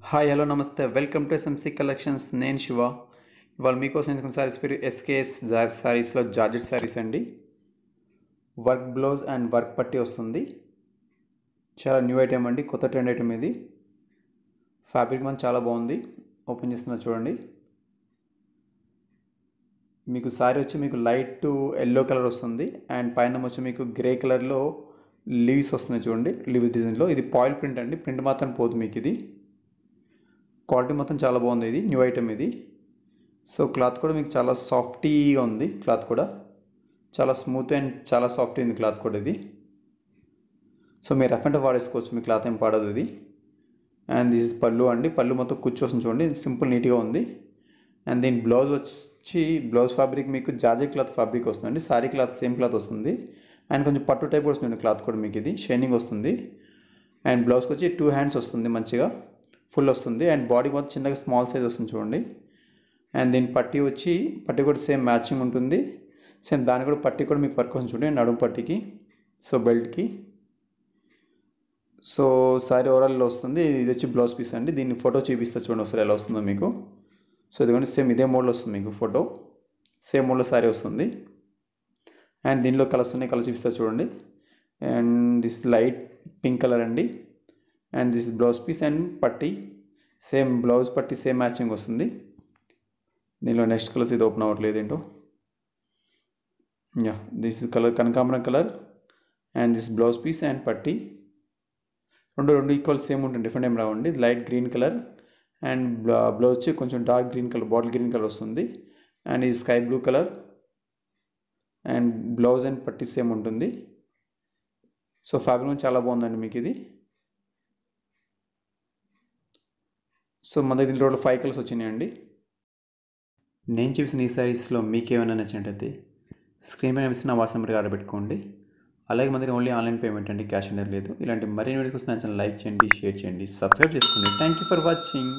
Hi hello నమస్తే welcome to SMC collections. నేను శివ. ఇవాళ మీకోసం ఎందుకు సారీస్ పేరు ఎస్కేఎస్ సారీస్లో జార్జెట్ సారీస్ అండి. వర్క్ బ్లౌజ్ అండ్ వర్క్ పట్టి వస్తుంది. చాలా న్యూ ఐటెం అండి, కొత్త ట్రెండ్ ఐటెం ఇది. ఫ్యాబ్రిక్ మనం చాలా బాగుంది. ఓపెన్ చేస్తున్నా చూడండి. మీకు సారీ వచ్చి మీకు లైట్ ఎల్లో కలర్ వస్తుంది అండ్ పైన వచ్చి మీకు గ్రే కలర్లో లీవ్స్ వస్తున్నాయి చూడండి. లీవ్స్ డిజైన్లో ఇది పాయిల్ ప్రింట్ అండి. ప్రింట్ మాత్రం పోదు మీకు. ఇది క్వాలిటీ మొత్తం చాలా బాగుంది. ఇది న్యూ ఐటెం ఇది. సో క్లాత్ కూడా మీకు చాలా సాఫ్టీగా ఉంది. క్లాత్ కూడా చాలా స్మూత్ అండ్ చాలా సాఫ్ట్ ఉంది క్లాత్ కూడా ఇది. సో మీరు రఫ్ అండ్ వాడేసుకోవచ్చు, మీ క్లాత్ ఏం పడదు ఇది. అండ్ దిస్ పళ్ళు అండి. పళ్ళు మొత్తం కూర్చోస్తుంది చూడండి, సింపుల్ నీట్గా ఉంది. అండ్ దీని బ్లౌజ్ వచ్చి బ్లౌజ్ ఫ్యాబ్రిక్ మీకు జార్జెట్ క్లాత్ ఫ్యాబ్రిక్ వస్తుందండి. సారీ క్లాత్ సేమ్ క్లాత్ వస్తుంది అండ్ కొంచెం పట్టు టైప్ వస్తుంది క్లాత్ కూడా మీకు. ఇది షైనింగ్ వస్తుంది. అండ్ బ్లౌజ్కి వచ్చి 2 హ్యాండ్స్ వస్తుంది, మంచిగా ఫుల్ వస్తుంది. అండ్ బాడీ మొత్తం చిన్నగా స్మాల్ సైజ్ వస్తుంది చూడండి. అండ్ దీని పట్టీ కూడా సేమ్ మ్యాచింగ్ ఉంటుంది. సేమ్ దాని కూడా పట్టీ కూడా మీకు వర్క్ వస్తుంది చూడండి, నడుము పట్టీకి, సో బెల్ట్కి. సో సారీ ఓవరాల్లో వస్తుంది. ఇది వచ్చి బ్లౌజ్ పీస్ అండి. దీన్ని ఫోటో చూపిస్తా చూడండి ఒకసారి ఎలా వస్తుందో మీకు. సో ఇదిగోండి, సేమ్ ఇదే మోడ్లో వస్తుంది మీకు ఫోటో. సేమ్ మోడ్లో సారీ వస్తుంది. అండ్ దీనిలో కలర్స్ ఉన్నాయి, కలర్ చూపిస్తా చూడండి. And this light pink colour అండి. And this blouse piece and పట్టీ సేమ్ బ్లౌజ్ పట్టీ సేమ్ మ్యాచింగ్ వస్తుంది. దీనిలో నెక్స్ట్ కలర్స్ ఇది ఓపెన్ అవ్వట్లేదు ఏంటో. యా, దిస్ కలర్ కనకాంబరం colour and this blouse piece and పట్టీ రెండు ఈక్వల్ సేమ్ ఉంటుంది, డిఫరెంట్ ఏం రావండి. Light green colour and blouse వచ్చి కొంచెం dark green colour, bottle green colour వస్తుంది. అండ్ ఇది sky blue colour and blouse and పట్టీ సేమ్ ఉంటుంది. సో ఫ్యాబ్రిక్ చాలా బాగుందండి మీకు ఇది. సో మన దగ్గర దీంట్లో 5 కలర్స్ వచ్చినాయండి. నేను చూసిన ఈ సారీస్లో మీకు ఏమైనా నచ్చినట్టయితే స్క్రీన్ పైన ఇస్తున్న వాట్సాప్ నెంబర్కి ఆర్డర్ పెట్టుకోండి. అలాగే మన దగ్గర ఓన్లీ ఆన్లైన్ పేమెంట్ అండి, క్యాష్ ఆన్ డెలివరీ లేదు. ఇలాంటి మరిన్ని వీడియోస్ కోసం నా ఛానల్ లైక్ చేయండి, షేర్ చేయండి, సబ్స్క్రైబ్ చేసుకోండి. Thank you for watching.